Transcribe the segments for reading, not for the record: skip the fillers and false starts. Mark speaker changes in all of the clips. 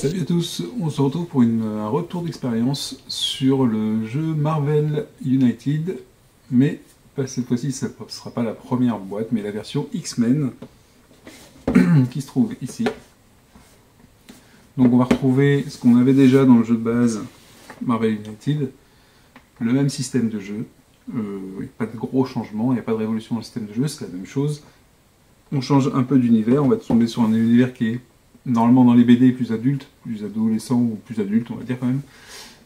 Speaker 1: Salut à tous, on se retrouve pour un retour d'expérience sur le jeu Marvel United, mais pas cette fois-ci, ce ne sera pas la première boîte, mais la version X-Men qui se trouve ici. Donc on va retrouver ce qu'on avait déjà dans le jeu de base Marvel United, le même système de jeu, il n'y a pas de gros changements, il n'y a pas de révolution dans le système de jeu, c'est la même chose. On change un peu d'univers, on va tomber sur un univers qui est normalement dans les BD plus adulte, plus adolescent ou plus adulte on va dire quand même,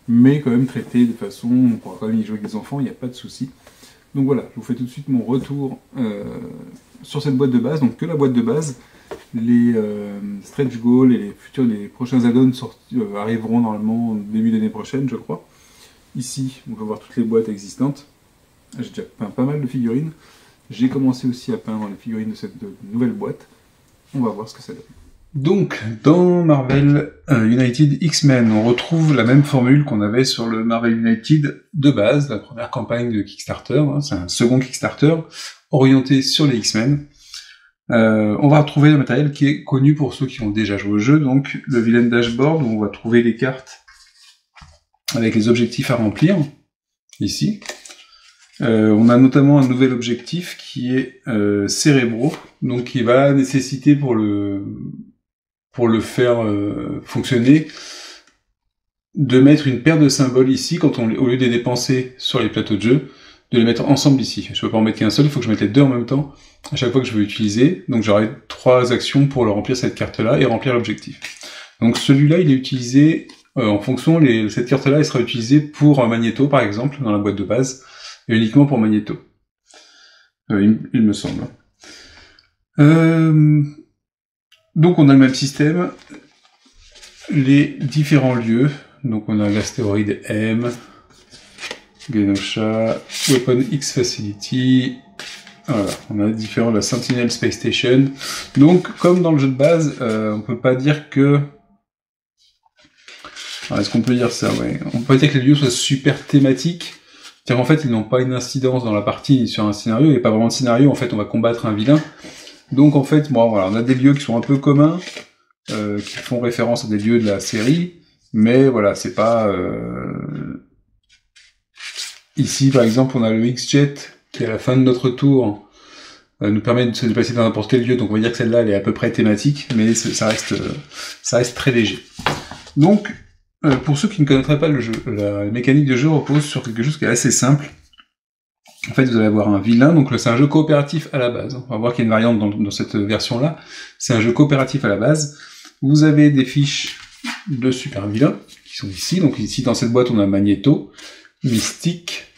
Speaker 1: mais quand même traité de façon, on pourra quand même y jouer avec des enfants, il n'y a pas de souci. Donc voilà, je vous fais tout de suite mon retour sur cette boîte de base, donc que la boîte de base, les stretch goals et les prochains add-ons arriveront normalement au début d'année prochaine je crois. Ici on peut voir toutes les boîtes existantes, j'ai déjà peint pas mal de figurines, j'ai commencé aussi à peindre les figurines de cette nouvelle boîte, on va voir ce que ça donne. Donc, dans Marvel United X-Men, on retrouve la même formule qu'on avait sur le Marvel United de base, la première campagne de Kickstarter, hein, c'est un second Kickstarter, orienté sur les X-Men. On va retrouver le matériel qui est connu pour ceux qui ont déjà joué au jeu, donc le vilain dashboard, où on va trouver les cartes avec les objectifs à remplir, ici. On a notamment un nouvel objectif qui est Cérébro, donc qui va nécessiter pour le faire fonctionner, de mettre une paire de symboles ici, quand au lieu de les dépenser sur les plateaux de jeu, de les mettre ensemble ici. Je peux pas en mettre qu'un seul, il faut que je mette les deux en même temps, à chaque fois que je veux utiliser, donc j'aurai 3 actions pour le remplir cette carte-là, et remplir l'objectif. Donc celui-là, il est utilisé, en fonction, cette carte-là, elle sera utilisée pour un Magneto, par exemple, dans la boîte de base, et uniquement pour Magneto. Il me semble. Donc on a le même système, les différents lieux, donc on a l'astéroïde M, Genosha, Weapon X Facility, voilà, on a la Sentinel Space Station. Donc comme dans le jeu de base, on peut pas dire que... Est-ce qu'on peut dire ça? Ouais. On peut pas dire que les lieux soient super thématiques, car en fait ils n'ont pas une incidence dans la partie ni sur un scénario, il n'y a pas vraiment de scénario, en fait on va combattre un vilain. Donc en fait, bon, voilà, on a des lieux qui sont un peu communs, qui font référence à des lieux de la série, mais voilà, c'est pas... Ici, par exemple, on a le X-Jet, qui à la fin de notre tour nous permet de se déplacer dans n'importe quel lieu, donc on va dire que celle-là, elle est à peu près thématique, mais ça reste très léger. Donc, pour ceux qui ne connaîtraient pas le jeu, la mécanique de jeu repose sur quelque chose qui est assez simple. En fait, vous allez avoir un vilain, donc c'est un jeu coopératif à la base. On va voir qu'il y a une variante dans cette version-là. C'est un jeu coopératif à la base. Vous avez des fiches de super vilains, qui sont ici. Donc ici, dans cette boîte, on a Magneto, Mystique,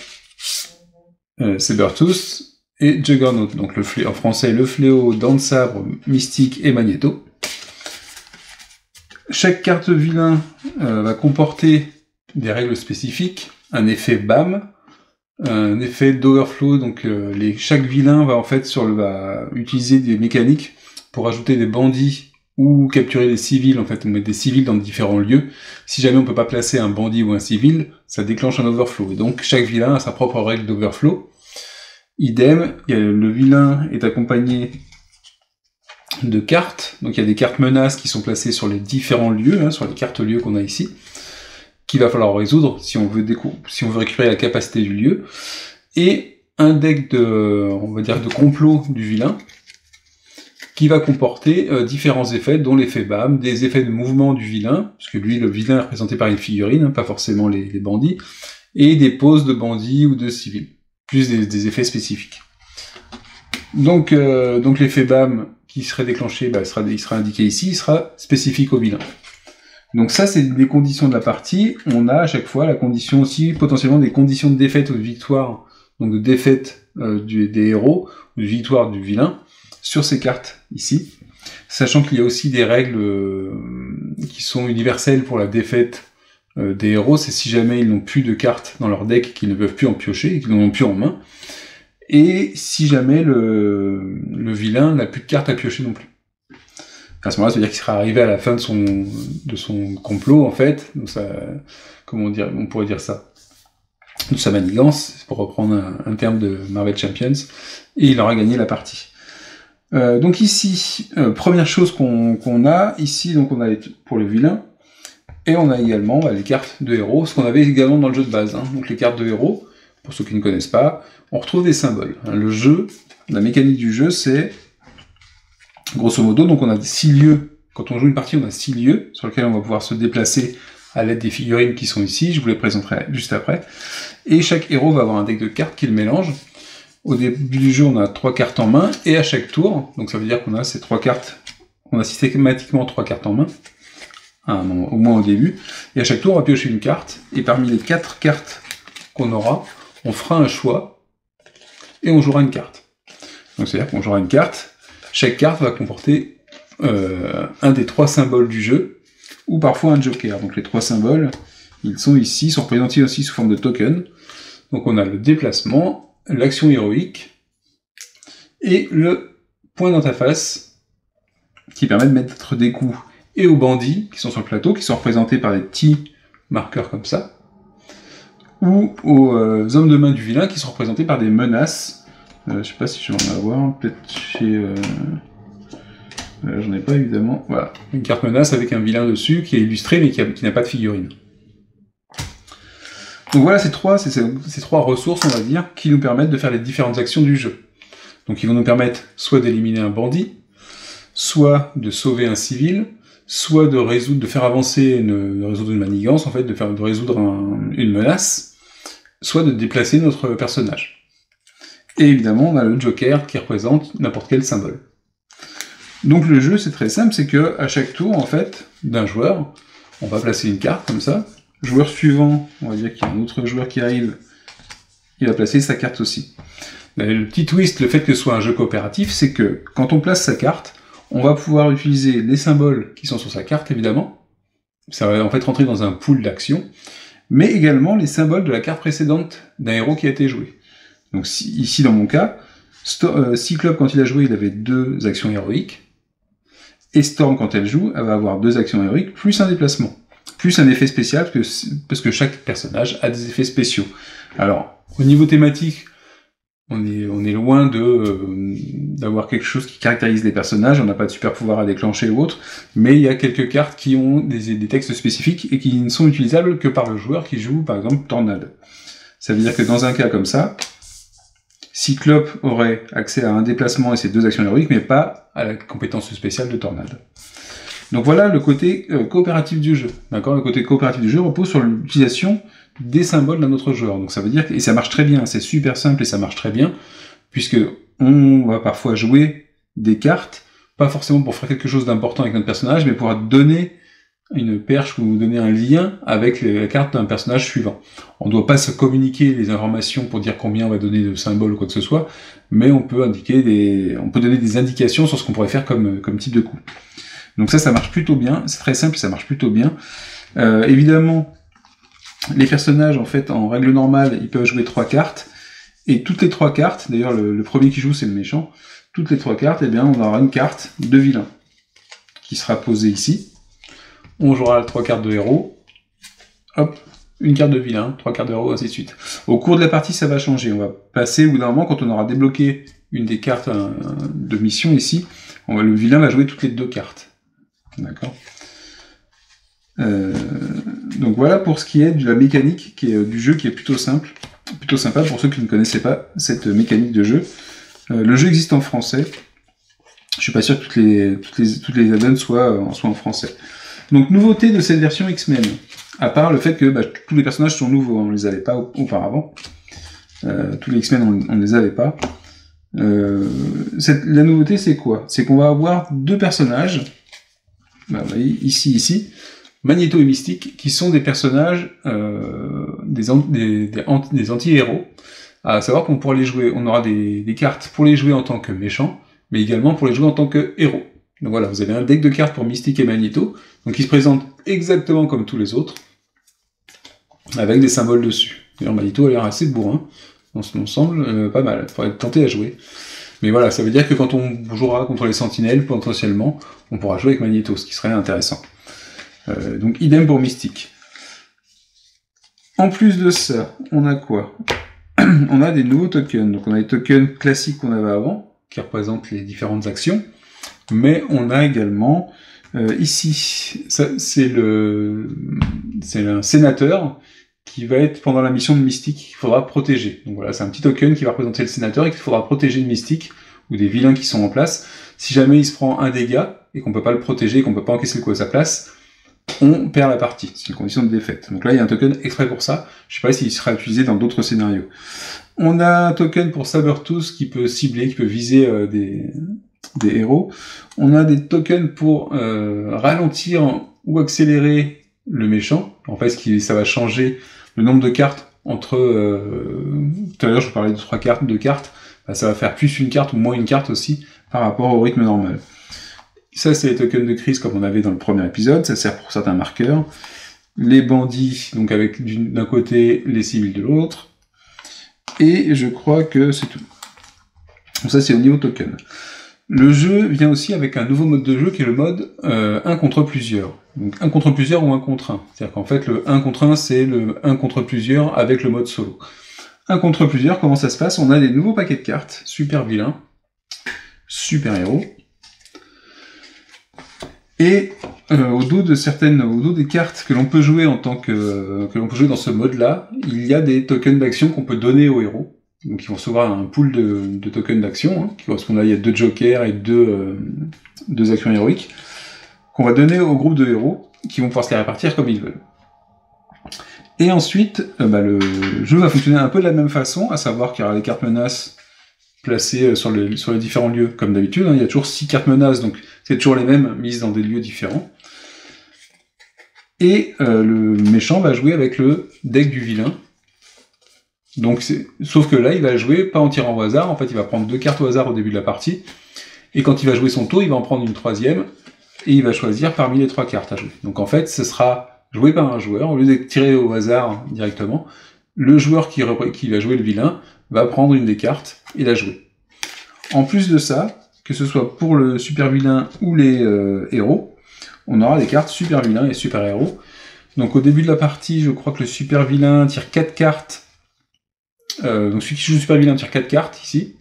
Speaker 1: Sabertooth et Juggernaut. Donc en français, le fléau, Dent de Sabre, Mystique et Magneto. Chaque carte vilain va comporter des règles spécifiques, un effet BAM, un effet d'overflow, donc chaque vilain va en fait va utiliser des mécaniques pour ajouter des bandits ou capturer des civils, en fait on met des civils dans différents lieux. Si jamais on peut pas placer un bandit ou un civil, ça déclenche un overflow, et donc chaque vilain a sa propre règle d'overflow. Idem, le vilain est accompagné de cartes, donc il y a des cartes menaces qui sont placées sur les différents lieux, hein, sur les cartes lieux qu'on a ici, qu'il va falloir résoudre si on veut récupérer la capacité du lieu, et un deck on va dire de complot du vilain, qui va comporter différents effets, dont l'effet BAM, des effets de mouvement du vilain, puisque lui, le vilain est représenté par une figurine, hein, pas forcément les bandits, et des poses de bandits ou de civils, plus des effets spécifiques. Donc l'effet BAM qui serait déclenché, il sera indiqué ici, il sera spécifique au vilain. Donc ça, c'est les conditions de la partie. On a à chaque fois la condition aussi, potentiellement des conditions de défaite ou de victoire, donc de défaite des héros, ou de victoire du vilain, sur ces cartes ici. Sachant qu'il y a aussi des règles qui sont universelles pour la défaite des héros, c'est si jamais ils n'ont plus de cartes dans leur deck, qu'ils ne peuvent plus en piocher, et qu'ils n'en ont plus en main. Et si jamais le vilain n'a plus de cartes à piocher non plus. À ce moment-là, ça veut dire qu'il sera arrivé à la fin de son complot, en fait. Donc ça, on pourrait dire ça, de sa manigance, pour reprendre un terme de Marvel Champions, et il aura gagné la partie. Donc ici, première chose qu'on a, ici, donc on a pour le vilain, Et on a également les cartes de héros, ce qu'on avait également dans le jeu de base. Hein. Donc les cartes de héros, pour ceux qui ne connaissent pas, on retrouve des symboles. Le jeu, la mécanique du jeu, c'est grosso modo, donc on a 6 lieux. Quand on joue une partie, on a 6 lieux sur lesquels on va pouvoir se déplacer à l'aide des figurines qui sont ici. Je vous les présenterai juste après. Et chaque héros va avoir un deck de cartes qu'il mélange. Au début du jeu, on a 3 cartes en main, et à chaque tour, donc ça veut dire qu'on a ces 3 cartes, on a systématiquement 3 cartes en main, au moins au début, et à chaque tour, on va piocher une carte, et parmi les 4 cartes qu'on aura, on fera un choix, et on jouera une carte. Donc c'est-à-dire qu'on jouera une carte, chaque carte va comporter un des 3 symboles du jeu, ou parfois un joker. Donc les 3 symboles, ils sont ici, sont représentés aussi sous forme de token. Donc on a le déplacement, l'action héroïque, et le point dans ta face, qui permet de mettre des coups et aux bandits qui sont sur le plateau, qui sont représentés par des petits marqueurs comme ça, ou aux hommes de main du vilain, qui sont représentés par des menaces. Je sais pas si je vais en avoir, peut-être chez... j'en ai pas évidemment. Voilà, une carte menace avec un vilain dessus, qui est illustré, mais qui n'a pas de figurine. Donc voilà ces trois ressources, on va dire, qui nous permettent de faire les différentes actions du jeu. Donc ils vont nous permettre soit d'éliminer un bandit, soit de sauver un civil, soit de faire avancer, de résoudre une manigance, en fait, de résoudre une menace, soit de déplacer notre personnage. Et évidemment, on a le joker qui représente n'importe quel symbole. Donc le jeu, c'est très simple, c'est que à chaque tour, en fait, d'un joueur, on va placer une carte comme ça. Joueur suivant, on va dire qu'il y a un autre joueur qui arrive, il va placer sa carte aussi. Le petit twist, le fait que ce soit un jeu coopératif, c'est que quand on place sa carte, on va pouvoir utiliser les symboles qui sont sur sa carte, évidemment. Ça va en fait rentrer dans un pool d'actions, mais également les symboles de la carte précédente d'un héros qui a été joué. Donc ici, dans mon cas, Cyclope, quand il a joué, il avait 2 actions héroïques, et Storm, quand elle joue, elle va avoir 2 actions héroïques, plus un déplacement. Plus un effet spécial, parce que chaque personnage a des effets spéciaux. Alors, au niveau thématique, on est loin d'avoir quelque chose qui caractérise les personnages, on n'a pas de super pouvoir à déclencher ou autre, mais il y a quelques cartes qui ont des textes spécifiques et qui ne sont utilisables que par le joueur qui joue, par exemple, Tornade. Ça veut dire que dans un cas comme ça, Cyclope aurait accès à un déplacement et ses 2 actions héroïques, mais pas à la compétence spéciale de Tornade. Donc voilà le côté coopératif du jeu. D'accord ? Le côté coopératif du jeu repose sur l'utilisation des symboles d'un autre joueur. Donc ça veut dire que, et ça marche très bien, c'est super simple et ça marche très bien, puisque on va parfois jouer des cartes, pas forcément pour faire quelque chose d'important avec notre personnage, mais pour donner une perche ou donner un lien avec la carte d'un personnage suivant. On ne doit pas se communiquer les informations pour dire combien on va donner de symboles ou quoi que ce soit, mais on peut donner des indications sur ce qu'on pourrait faire comme type de coup. Donc ça marche plutôt bien, c'est très simple, ça marche plutôt bien. Évidemment, les personnages, en fait, en règle normale, ils peuvent jouer 3 cartes, et toutes les 3 cartes, d'ailleurs le premier qui joue c'est le méchant, toutes les 3 cartes, eh bien on aura une carte de vilain, qui sera posée ici. On jouera 3 cartes de héros, hop, une carte de vilain, 3 cartes de héros, ainsi de suite. Au cours de la partie, ça va changer, on va passer au bout d'un moment, quand on aura débloqué une des cartes de mission ici, le vilain va jouer toutes les 2 cartes. D'accord. Donc voilà pour ce qui est de la mécanique du jeu qui est plutôt simple, plutôt sympa pour ceux qui ne connaissaient pas cette mécanique de jeu. Le jeu existe en français. Je suis pas sûr que toutes les add-ons soient en français. Donc nouveauté de cette version X-Men, à part le fait que tous les personnages sont nouveaux, on les avait pas auparavant. Tous les X-Men on les avait pas. La nouveauté c'est quoi ? C'est qu'on va avoir 2 personnages. Vous voyez, ici, Magneto et Mystique, qui sont des personnages des anti-héros. À savoir qu'on pourra les jouer, on aura des cartes pour les jouer en tant que méchants, mais également pour les jouer en tant que héros. Donc voilà, vous avez un deck de cartes pour Mystique et Magneto, donc ils se présentent exactement comme tous les autres, avec des symboles dessus. D'ailleurs, Magneto a l'air assez bourrin, on semble pas mal, il faudrait tenter à jouer. Mais voilà, ça veut dire que quand on jouera contre les sentinelles, potentiellement, on pourra jouer avec Magneto, ce qui serait intéressant. Donc idem pour Mystique. En plus de ça, on a quoi ? On a des nouveaux tokens. Donc on a les tokens classiques qu'on avait avant, qui représentent les différentes actions, mais on a également Ici, c'est un sénateur qui va être pendant la mission de Mystique qu'il faudra protéger. Donc voilà, c'est un petit token qui va représenter le sénateur et qu'il faudra protéger de Mystique ou des vilains qui sont en place. Si jamais il se prend un dégât et qu'on peut pas le protéger, qu'on peut pas encaisser le coup à sa place, on perd la partie. C'est une condition de défaite. Donc là, il y a un token exprès pour ça. Je sais pas s'il sera utilisé dans d'autres scénarios. On a un token pour Sabertooth qui peut cibler, qui peut viser des héros. On a des tokens pour ralentir ou accélérer le méchant. En fait, ça va changer le nombre de cartes entre... tout à l'heure, je vous parlais de 3 cartes, 2 cartes. Bah, ça va faire plus une carte ou moins une carte aussi par rapport au rythme normal. Ça, c'est les tokens de crise comme on avait dans le premier épisode. Ça sert pour certains marqueurs. Les bandits, donc avec d'un côté, les civils de l'autre. Et je crois que c'est tout. Donc ça, c'est au niveau token. Le jeu vient aussi avec un nouveau mode de jeu qui est le mode 1 contre plusieurs. Donc 1 contre plusieurs ou 1 contre 1. C'est-à-dire qu'en fait, le 1 contre 1, c'est le 1 contre plusieurs avec le mode solo. 1 contre plusieurs, comment ça se passe? On a des nouveaux paquets de cartes, super vilains, super héros. Et au dos des cartes que l'on peut jouer que l'on peut jouer dans ce mode-là, il y a des tokens d'action qu'on peut donner aux héros. Donc ils vont recevoir un pool de tokens d'action, qui correspondent là, il y a 2 jokers et 2 actions héroïques, qu'on va donner au groupe de héros, qui vont pouvoir se les répartir comme ils veulent. Et ensuite, le jeu va fonctionner un peu de la même façon, à savoir qu'il y aura les cartes menaces placées sur les différents lieux, comme d'habitude. Il y a toujours 6 cartes menaces, donc c'est toujours les mêmes, mises dans des lieux différents. Et le méchant va jouer avec le deck du vilain. Donc sauf que là, il va jouer pas en tirant au hasard, en fait il va prendre 2 cartes au hasard au début de la partie, et quand il va jouer son tour, il va en prendre une 3e, et il va choisir parmi les 3 cartes à jouer. Donc en fait, ce sera joué par un joueur, au lieu d'être tiré au hasard directement, le joueur qui va jouer le vilain va prendre une des cartes et la jouer. En plus de ça, que ce soit pour le super vilain ou les héros, on aura des cartes super vilains et super héros. Donc au début de la partie, je crois que le super vilain tire 4 cartes. Donc celui qui joue le super vilain tire 4 cartes ici,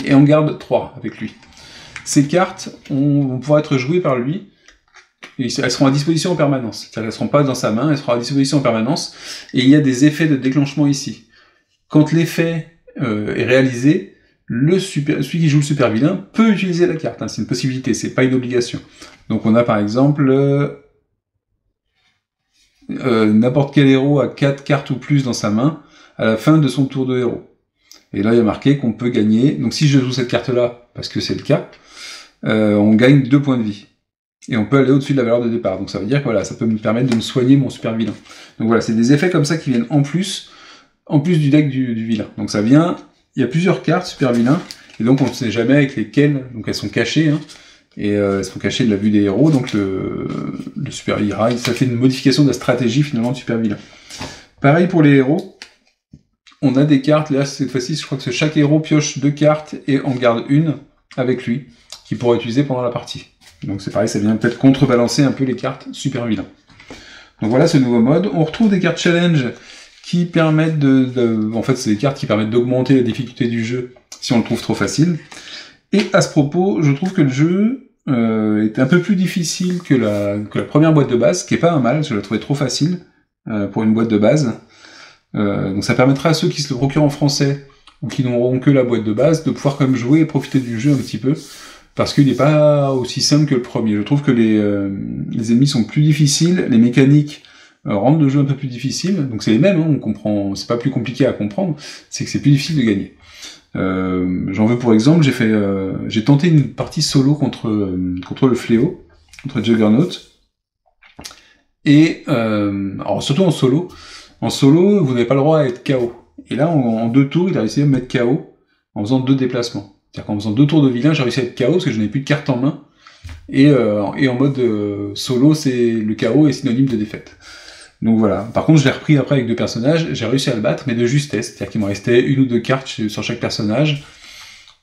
Speaker 1: et on garde 3 avec lui. Ces cartes vont pouvoir être jouées par lui, et elles seront à disposition en permanence. C'est-à-dire qu'elles ne seront pas dans sa main, elles seront à disposition en permanence, et il y a des effets de déclenchement ici. Quand l'effet est réalisé, celui qui joue le super vilain peut utiliser la carte, c'est une possibilité, c'est pas une obligation. Donc on a par exemple n'importe quel héros a 4 cartes ou plus dans sa main à la fin de son tour de héros. Et là il y a marqué qu'on peut gagner, donc si je joue cette carte-là, parce que c'est le cas, on gagne 2 points de vie. Et on peut aller au-dessus de la valeur de départ. Donc ça veut dire que voilà, ça peut me permettre de me soigner mon super vilain. Donc voilà, c'est des effets comme ça qui viennent en plus du deck du vilain. Donc ça vient, il y a plusieurs cartes super vilains, et donc on ne sait jamais avec lesquelles, donc elles sont cachées, et elles sont cachées de la vue des héros, donc le super vilain, ça fait une modification de la stratégie finalement du super vilain. Pareil pour les héros, on a des cartes, là cette fois-ci je crois que chaque héros pioche 2 cartes et en garde une avec lui, qu'il pourra utiliser pendant la partie. Donc c'est pareil, ça vient peut-être contrebalancer un peu les cartes super vilains. Donc voilà ce nouveau mode. On retrouve des cartes challenge qui permettent en fait c'est des cartes qui permettent d'augmenter la difficulté du jeu si on le trouve trop facile. Et à ce propos, je trouve que le jeu est un peu plus difficile que la première boîte de base, ce qui est pas un mal, je la trouvais trop facile pour une boîte de base. Donc ça permettra à ceux qui se le procurent en français ou qui n'auront que la boîte de base de pouvoir quand même jouer et profiter du jeu un petit peu, parce qu'il n'est pas aussi simple que le premier. Je trouve que les ennemis sont plus difficiles, les mécaniques rendent le jeu un peu plus difficile, donc c'est les mêmes, on comprend, c'est pas plus compliqué à comprendre, c'est que c'est plus difficile de gagner. J'en veux pour exemple, j'ai tenté une partie solo contre le fléau, contre Juggernaut, et alors surtout en solo, vous n'avez pas le droit à être KO. Et là, en 2 tours, il a réussi à me mettre KO en faisant 2 déplacements. C'est-à-dire qu'en faisant 2 tours de vilain, j'ai réussi à être KO parce que je n'avais plus de cartes en main. Et en mode solo, le KO est synonyme de défaite. Donc voilà. Par contre, je l'ai repris après avec 2 personnages, j'ai réussi à le battre, mais de justesse. C'est-à-dire qu'il me restait 1 ou 2 cartes sur chaque personnage.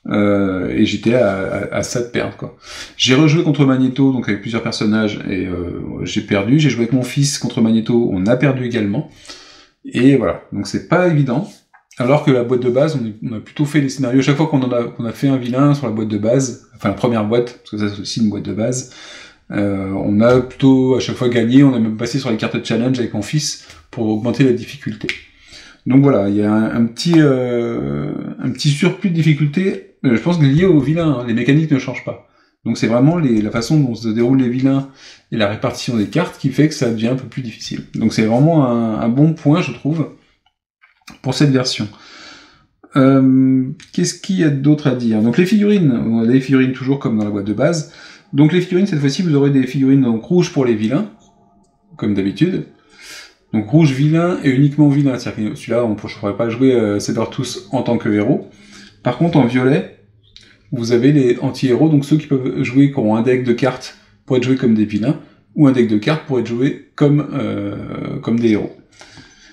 Speaker 1: Et j'étais à ça de perdre, quoi. J'ai rejoué contre Magneto, donc avec plusieurs personnages, et j'ai perdu. J'ai joué avec mon fils contre Magneto, on a perdu également. Et voilà, donc c'est pas évident. Alors que la boîte de base, on a plutôt fait les scénarios. Chaque fois qu'on a fait un vilain sur la boîte de base, enfin la première boîte, parce que ça c'est aussi une boîte de base, On a plutôt à chaque fois gagné, on a même passé sur les cartes de challenge avec mon fils pour augmenter la difficulté. Donc voilà, il y a un petit surplus de difficulté, je pense que lié aux vilains, hein. Les mécaniques ne changent pas. Donc c'est vraiment la façon dont se déroulent les vilains et la répartition des cartes qui fait que ça devient un peu plus difficile. Donc c'est vraiment un bon point, je trouve, pour cette version. Qu'est-ce qu'il y a d'autre à dire? Donc les figurines, on a des figurines toujours comme dans la boîte de base. Donc les figurines, cette fois-ci, vous aurez des figurines donc rouges pour les vilains, comme d'habitude. Donc rouge vilain et uniquement vilain, c'est-à-dire que celui-là, on ne pourrait pas jouer Sabertooth en tant que héros. Par contre, en violet, vous avez les anti-héros, donc ceux qui peuvent jouer, qui auront un deck de cartes pour être joués comme des vilains, ou un deck de cartes pour être joués comme des héros.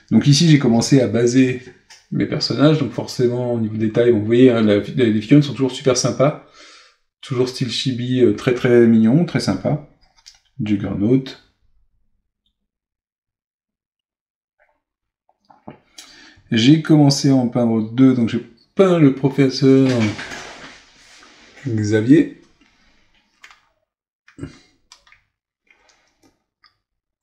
Speaker 1: Donc ici, j'ai commencé à baser mes personnages, donc forcément, au niveau détail, vous voyez, hein, les figurines sont toujours super sympas, toujours style chibi, très très mignon, très sympa. Juggernaut. J'ai commencé à en peindre 2, donc j'ai peint le professeur Xavier.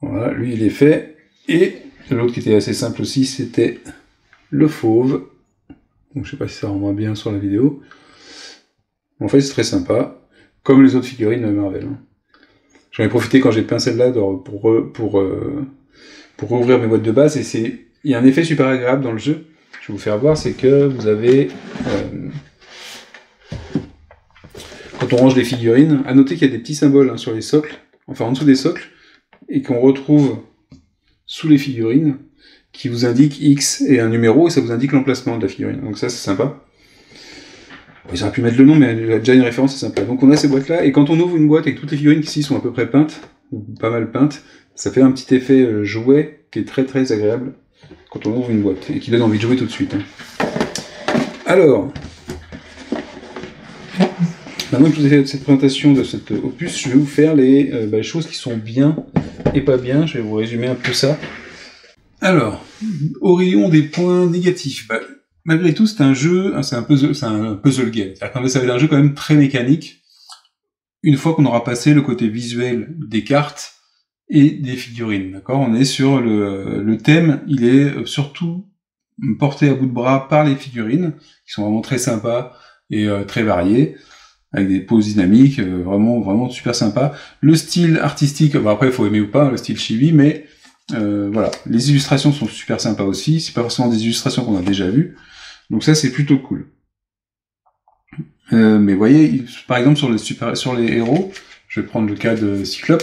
Speaker 1: Voilà, lui il est fait. Et l'autre qui était assez simple aussi, c'était le fauve. Donc je sais pas si ça rendra bien sur la vidéo. En fait c'est très sympa, comme les autres figurines de Marvel. J'en ai profité quand j'ai peint celle-là pour rouvrir mes boîtes de base, et il y a un effet super agréable dans le jeu. Je vais vous faire voir, c'est que vous avez quand on range les figurines, à noter qu'il y a des petits symboles sur les socles, enfin en dessous des socles, et qu'on retrouve sous les figurines, qui vous indiquent X et un numéro, et ça vous indique l'emplacement de la figurine. Donc ça, c'est sympa. Ils auraient pu mettre le nom, mais il y a déjà une référence, c'est sympa. Donc on a ces boîtes-là, et quand on ouvre une boîte avec toutes les figurines qui ici sont à peu près peintes, ou pas mal peintes, ça fait un petit effet jouet qui est très très agréable quand on ouvre une boîte, et qui donne envie de jouer tout de suite. Alors, maintenant que je vous ai fait cette présentation de cet opus, je vais vous faire les choses qui sont bien et pas bien. Je vais vous résumer un peu ça. Alors, au rayon des points négatifs, malgré tout, c'est un jeu, c'est un puzzle game. C'est-à-dire que ça va être un jeu quand même très mécanique. Une fois qu'on aura passé le côté visuel des cartes et des figurines, d'accord? On est sur le thème, il est surtout porté à bout de bras par les figurines, qui sont vraiment très sympas et très variées, avec des poses dynamiques, vraiment super sympa. Le style artistique, après il faut aimer ou pas, le style chibi, mais voilà. Les illustrations sont super sympas aussi, c'est pas forcément des illustrations qu'on a déjà vues, donc ça c'est plutôt cool. Mais vous voyez, par exemple sur les héros, je vais prendre le cas de Cyclope.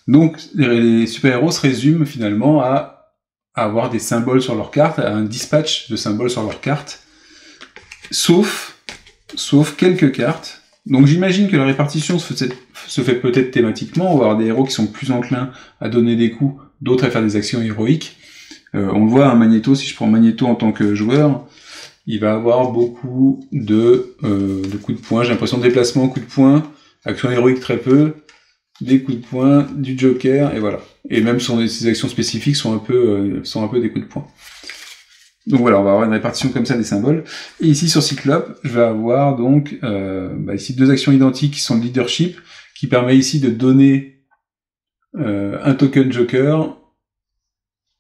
Speaker 1: Donc les super-héros se résument finalement à avoir des symboles sur leur carte, à un dispatch de symboles sur leur carte, sauf quelques cartes. Donc j'imagine que la répartition se fait peut-être thématiquement. On va avoir des héros qui sont plus enclins à donner des coups, d'autres à faire des actions héroïques. On le voit, un Magneto, si je prends Magneto en tant que joueur, il va avoir beaucoup de coups de poing. J'ai l'impression de déplacement, coups de poing, action héroïque très peu, des coups de poing, du Joker, et voilà. Et même ses actions spécifiques sont un peu des coups de poing. Donc voilà, on va avoir une répartition comme ça des symboles. Et ici sur Cyclope, je vais avoir donc ici deux actions identiques qui sont le leadership, qui permet ici de donner un token Joker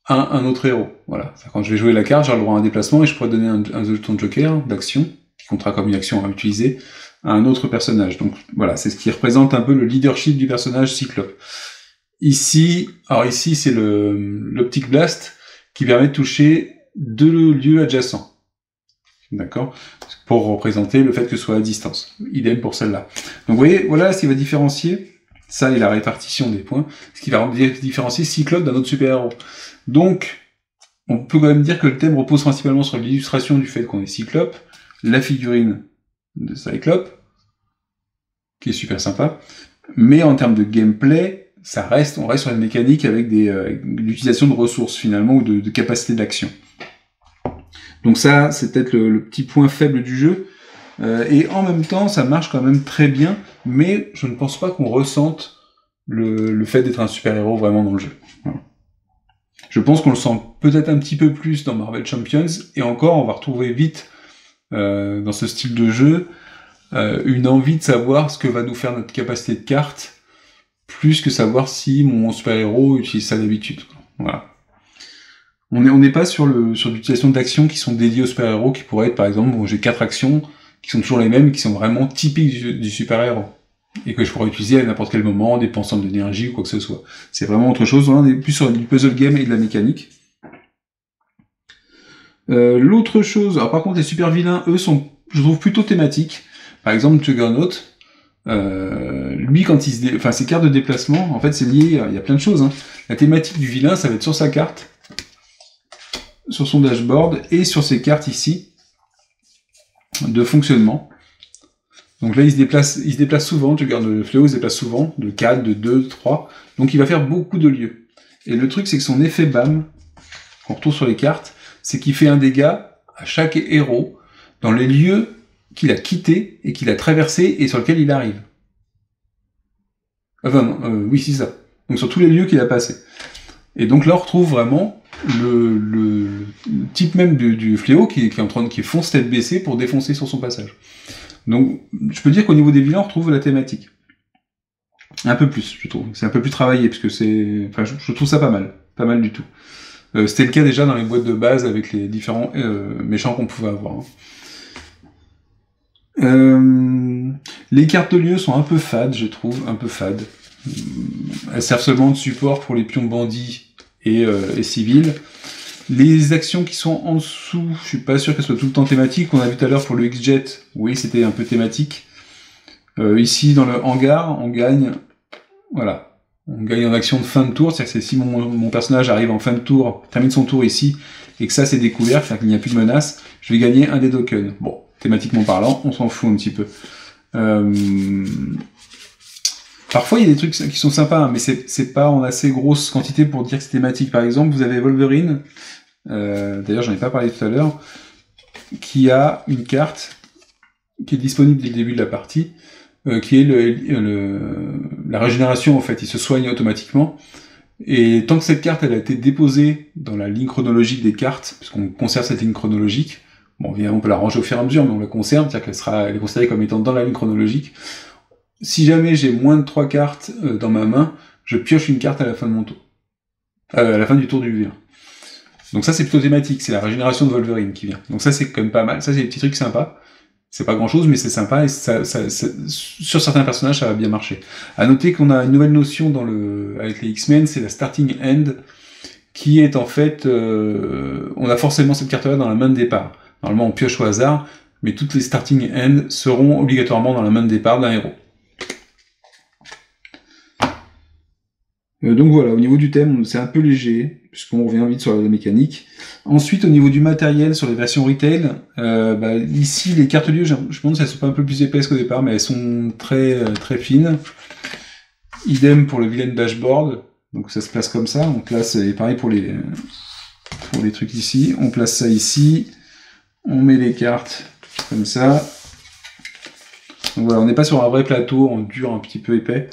Speaker 1: à un autre héros. Voilà. Quand je vais jouer la carte, j'ai le droit à un déplacement et je pourrais donner un jeton Joker d'action, qui comptera comme une action à utiliser, à un autre personnage. Donc voilà, c'est ce qui représente un peu le leadership du personnage Cyclope. Ici c'est l'Optic Blast qui permet de toucher deux lieux adjacents. D'accord? Pour représenter le fait que ce soit à distance. Idem pour celle-là. Donc vous voyez, voilà ce qui va différencier, ça et la répartition des points, ce qui va différencier Cyclope d'un autre super-héros. Donc, on peut quand même dire que le thème repose principalement sur l'illustration du fait qu'on est Cyclope, la figurine de Cyclope, qui est super sympa, mais en termes de gameplay, on reste sur une mécanique avec l'utilisation de ressources finalement, ou de capacité d'action. Donc ça, c'est peut-être le petit point faible du jeu, et en même temps, ça marche quand même très bien, mais je ne pense pas qu'on ressente le fait d'être un super-héros vraiment dans le jeu. Voilà. Je pense qu'on le sent peut-être un petit peu plus dans Marvel Champions, et encore, on va retrouver vite, dans ce style de jeu, une envie de savoir ce que va nous faire notre capacité de carte, plus que savoir si mon super-héros utilise ça d'habitude. Voilà. On n'est pas sur l'utilisation d'actions qui sont dédiées au super-héros, qui pourraient être, par exemple, bon, j'ai 4 actions qui sont toujours les mêmes, qui sont vraiment typiques du super-héros. Et que je pourrais utiliser à n'importe quel moment, dépensant de l'énergie ou quoi que ce soit. C'est vraiment autre chose. On est plus sur du puzzle game et de la mécanique. L'autre chose, alors par contre les super vilains, eux, sont, je trouve, plutôt thématiques. Par exemple, Juggernaut, lui, quand ses cartes de déplacement, en fait, c'est lié, il y a plein de choses, hein. La thématique du vilain, ça va être sur sa carte, sur son dashboard, et sur ses cartes ici, de fonctionnement. Donc là, il se déplace souvent, le fléau, il se déplace souvent, de 4, de 2, de 3, donc il va faire beaucoup de lieux. Et le truc, c'est que son effet BAM, qu'on retrouve sur les cartes, c'est qu'il fait un dégât à chaque héros, dans les lieux qu'il a quittés, et qu'il a traversés, et sur lesquels il arrive. Enfin, oui, c'est ça. Donc sur tous les lieux qu'il a passés. Et donc là, on retrouve vraiment le type même du fléau qui fonce tête baissée pour défoncer sur son passage. Donc, je peux dire qu'au niveau des vilains, on retrouve la thématique. Un peu plus, je trouve. C'est un peu plus travaillé, parce que je trouve ça pas mal. Pas mal du tout. C'était le cas déjà dans les boîtes de base avec les différents méchants qu'on pouvait avoir. Les cartes de lieu sont un peu fades, je trouve, un peu fades. Elles servent seulement de support pour les pions bandits et civils. Les actions qui sont en dessous, je suis pas sûr qu'elles soient tout le temps thématiques. On a vu tout à l'heure pour le X-Jet, oui, c'était un peu thématique. Ici, dans le hangar, on gagne, voilà, on gagne en action de fin de tour, c'est-à-dire que si mon personnage arrive en fin de tour, termine son tour ici, et que ça c'est découvert, c'est-à-dire qu'il n'y a plus de menace, je vais gagner un des tokens. Bon, thématiquement parlant, on s'en fout un petit peu. Parfois, il y a des trucs qui sont sympas, hein, mais c'est pas en assez grosse quantité pour dire que c'est thématique. Par exemple, vous avez Wolverine, d'ailleurs, j'en ai pas parlé tout à l'heure, qui a une carte qui est disponible dès le début de la partie, qui est la régénération, en fait. Il se soigne automatiquement. Et tant que cette carte, elle a été déposée dans la ligne chronologique des cartes, puisqu'on conserve cette ligne chronologique, bon, évidemment, on peut la ranger au fur et à mesure, mais on la conserve, c'est-à-dire elle est considérée comme étant dans la ligne chronologique. Si jamais j'ai moins de 3 cartes dans ma main, je pioche une carte à la fin de mon tour. À la fin du tour du V1. Donc ça, c'est plutôt thématique, c'est la régénération de Wolverine qui vient. Donc ça, c'est quand même pas mal. Ça, c'est des petits trucs sympas. C'est pas grand-chose, mais c'est sympa, et sur certains personnages, ça va bien marcher. À noter qu'on a une nouvelle notion avec les X-Men, c'est la starting end, qui est en fait... on a forcément cette carte-là dans la main de départ. Normalement, on pioche au hasard, mais toutes les starting end seront obligatoirement dans la main de départ d'un héros. Donc voilà, au niveau du thème, c'est un peu léger, puisqu'on revient vite sur la mécanique. Ensuite, au niveau du matériel, sur les versions retail, ici, les cartes lieux, je me demande si elles sont pas un peu plus épaisses qu'au départ, mais elles sont très très fines. Idem pour le vilain dashboard, donc ça se place comme ça, on place, et pareil pour les trucs ici, on place ça ici, on met les cartes comme ça. Donc voilà, on n'est pas sur un vrai plateau, en dur, un petit peu épais.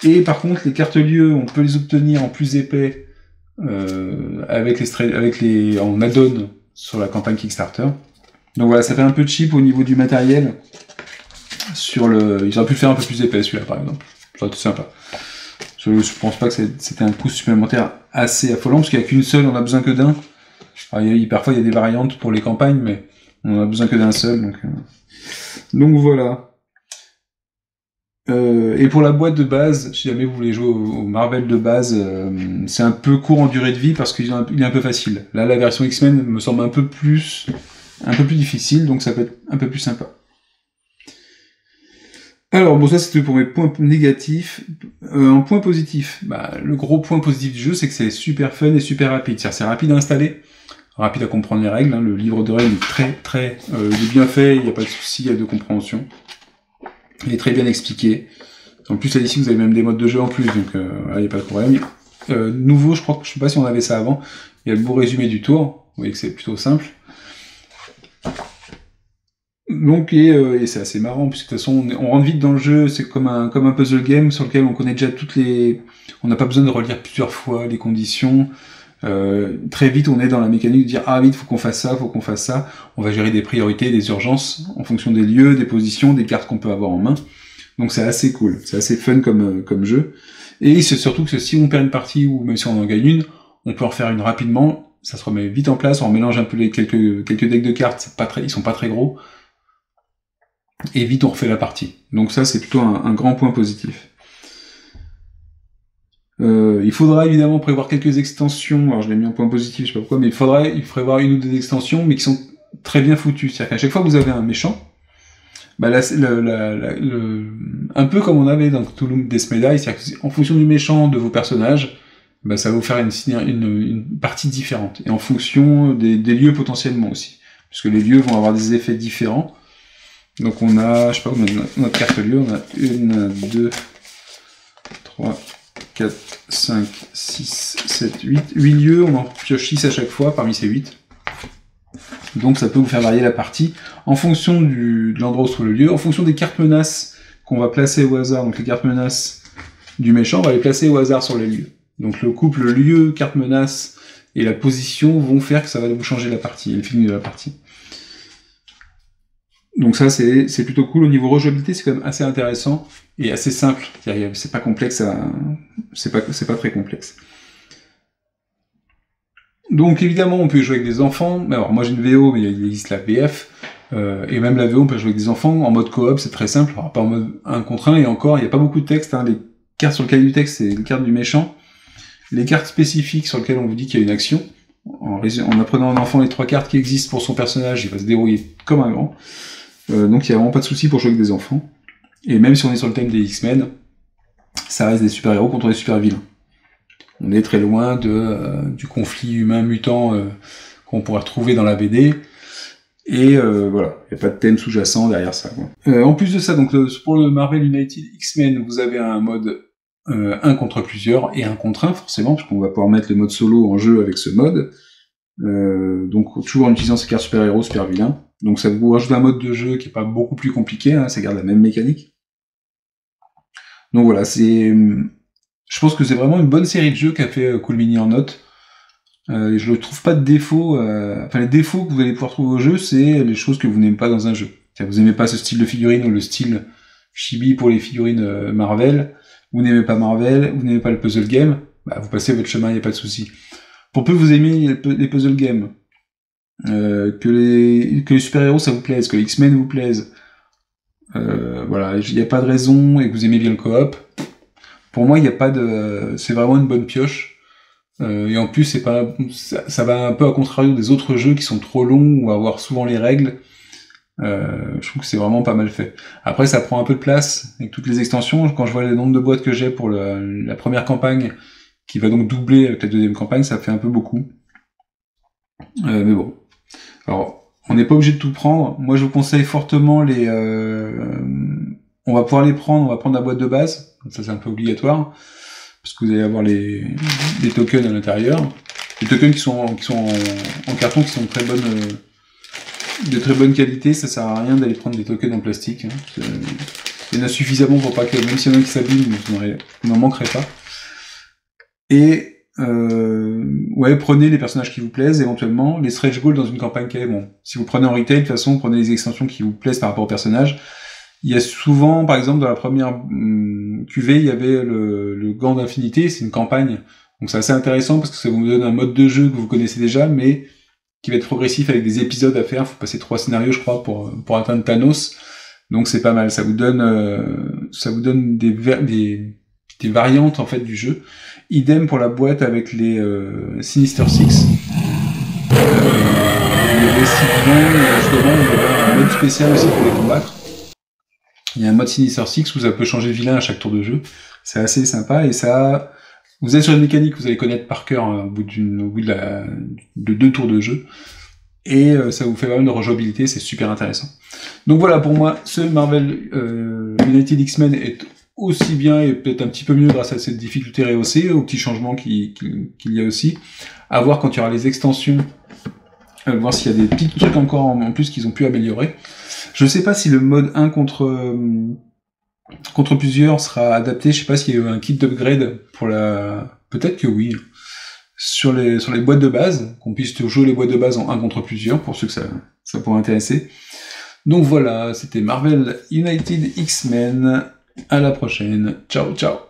Speaker 1: Et par contre, les cartes lieux, on peut les obtenir en plus épais en add-on sur la campagne Kickstarter. Donc voilà, ça fait un peu cheap au niveau du matériel. Ils auraient pu le faire un peu plus épais, celui-là, par exemple. Ça aurait été sympa. Je pense pas que c'était un coût supplémentaire assez affolant, parce qu'il n'y a qu'une seule, on a besoin que d'un. Parfois, il y a des variantes pour les campagnes, mais on a besoin que d'un seul. Donc voilà. Et pour la boîte de base, si jamais vous voulez jouer au Marvel de base, c'est un peu court en durée de vie parce qu'il est un peu facile. Là, la version X-Men me semble un peu plus difficile, donc ça peut être un peu plus sympa. Alors bon, ça c'était pour mes points négatifs. En point positif, le gros point positif du jeu, c'est que c'est super fun et super rapide. C'est rapide à installer, rapide à comprendre les règles. Le livre de règles est très il est bien fait, il n'y a pas de souci de compréhension. Il est très bien expliqué. En plus, là, ici, vous avez même des modes de jeu en plus, donc il n'y a pas de problème. Nouveau, je sais pas si on avait ça avant, il y a le beau résumé du tour. Vous voyez que c'est plutôt simple. Donc, et c'est assez marrant, puisque de toute façon, on rentre vite dans le jeu, c'est comme un puzzle game sur lequel on connaît déjà on n'a pas besoin de relire plusieurs fois les conditions. Très vite, on est dans la mécanique de dire vite, faut qu'on fasse ça. On va gérer des priorités, des urgences en fonction des lieux, des positions, des cartes qu'on peut avoir en main. Donc c'est assez cool, c'est assez fun comme jeu. Et c'est surtout que si on perd une partie, ou même si on en gagne une, on peut en refaire une rapidement, ça se remet vite en place, on mélange un peu quelques decks de cartes, ils sont pas très gros, et vite on refait la partie. Donc ça c'est plutôt un grand point positif. Il faudra évidemment prévoir quelques extensions, alors je l'ai mis en point positif, je sais pas pourquoi, mais il faudrait prévoir une ou deux extensions, mais qui sont très bien foutues. C'est-à-dire qu'à chaque fois que vous avez un méchant, bah là, un peu comme on avait dans Cthulhu Death Medai, c'est-à-dire qu'en fonction du méchant de vos personnages, bah ça va vous faire une partie différente, et en fonction des lieux potentiellement aussi, puisque les lieux vont avoir des effets différents. Donc on a, je sais pas, notre carte lieu, on a 1, 2, 3, 4, 5, 6, 7, 8 lieux, on en pioche 6 à chaque fois parmi ces 8. Donc ça peut vous faire varier la partie en fonction de l'endroit où se trouve le lieu, en fonction des cartes menaces qu'on va placer au hasard. Donc les cartes menaces du méchant, on va les placer au hasard sur les lieux. Donc le couple lieu, carte menace et la position vont faire que ça va vous changer la partie, le feeling de la partie. Donc ça c'est plutôt cool. Au niveau rejouabilité, c'est quand même assez intéressant et assez simple. C'est pas complexe, c'est pas très complexe. Donc évidemment on peut jouer avec des enfants. Alors moi j'ai une VO, mais il existe la VF. Et même la VO on peut jouer avec des enfants. En mode coop c'est très simple, alors pas en mode 1 contre 1, et encore il n'y a pas beaucoup de texte. Les cartes sur le cahier du texte c'est les cartes du méchant. Les cartes spécifiques sur lesquelles on vous dit qu'il y a une action. En apprenant à un enfant les 3 cartes qui existent pour son personnage, il va se débrouiller comme un grand. Donc il n'y a vraiment pas de souci pour jouer avec des enfants. Et même si on est sur le thème des X-Men, ça reste des super-héros contre des super-vilains. On est très loin du conflit humain-mutant qu'on pourrait retrouver dans la BD. Et voilà, il n'y a pas de thème sous-jacent derrière ça, quoi. En plus de ça, donc pour le Marvel United X-Men, vous avez un mode 1 contre plusieurs et 1 contre 1, forcément, parce qu'on va pouvoir mettre le mode solo en jeu avec ce mode. Donc toujours en utilisant ces cartes super-héros, super-vilains. Donc ça vous rajoute un mode de jeu qui est pas beaucoup plus compliqué, hein, ça garde la même mécanique. Donc voilà, je pense que c'est vraiment une bonne série de jeux qu'a fait Cool Mini en note. Je ne trouve pas de défauts. Les défauts que vous allez pouvoir trouver au jeu, c'est les choses que vous n'aimez pas dans un jeu. C'est-à-dire, vous n'aimez pas ce style de figurine ou le style chibi pour les figurines Marvel. Vous n'aimez pas Marvel, vous n'aimez pas le puzzle game. Bah, vous passez votre chemin, il n'y a pas de souci. Pour peu que vous aimez les puzzle games, que les super-héros ça vous plaise, que les X-Men vous plaisent, voilà, il n'y a pas de raison, et que vous aimez bien le coop. Pour moi, il n'y a pas de, c'est vraiment une bonne pioche. Et en plus, ça va un peu à contrario des autres jeux qui sont trop longs ou avoir souvent les règles. Je trouve que c'est vraiment pas mal fait. Après, ça prend un peu de place avec toutes les extensions. Quand je vois le nombre de boîtes que j'ai pour la première campagne, qui va donc doubler avec la deuxième campagne, ça fait un peu beaucoup. Mais bon. Alors, on n'est pas obligé de tout prendre. Moi, je vous conseille fortement on va pouvoir les prendre, on va prendre la boîte de base. Ça, c'est un peu obligatoire. Parce que vous allez avoir les tokens à l'intérieur. Les tokens qui sont en carton, qui sont de très bonne qualité. Ça sert à rien d'aller prendre des tokens en plastique. Hein. Il y en a suffisamment pour pas que, même s'il y en a qui s'abîment, vous n'en manquerez pas. Et ouais, prenez les personnages qui vous plaisent éventuellement. Les stretch goals dans une campagne qui est bon. Si vous prenez en retail, de toute façon, prenez les extensions qui vous plaisent par rapport au personnage. Il y a souvent, par exemple, dans la première cuvée, il y avait le gant d'infinité, c'est une campagne. Donc c'est assez intéressant parce que ça vous donne un mode de jeu que vous connaissez déjà, mais qui va être progressif avec des épisodes à faire. Faut passer 3 scénarios, je crois, pour atteindre Thanos. Donc c'est pas mal. Ça vous donne des variantes en fait du jeu. Idem pour la boîte avec les Sinister Six. Les civils, justement, il y a un mode spécial aussi pour les combattre. Il y a un mode Sinister Six où ça peut changer de vilain à chaque tour de jeu. C'est assez sympa et ça, vous êtes sur une mécanique que vous allez connaître par cœur hein, au bout de 2 tours de jeu. Et ça vous fait pas mal de rejouabilité, c'est super intéressant. Donc voilà, pour moi, ce Marvel United X-Men est aussi bien et peut-être un petit peu mieux grâce à cette difficulté rehaussée, aux petits changements qu'il y a aussi. À voir quand il y aura les extensions, voir s'il y a des petits trucs encore en plus qu'ils ont pu améliorer. Je sais pas si le mode 1 contre plusieurs sera adapté, je sais pas s'il y a eu un kit d'upgrade pour peut-être que oui. Sur les boîtes de base, qu'on puisse jouer les boîtes de base en 1 contre plusieurs, pour ceux que ça pourrait intéresser. Donc voilà, c'était Marvel United X-Men, À la prochaine. Ciao, ciao.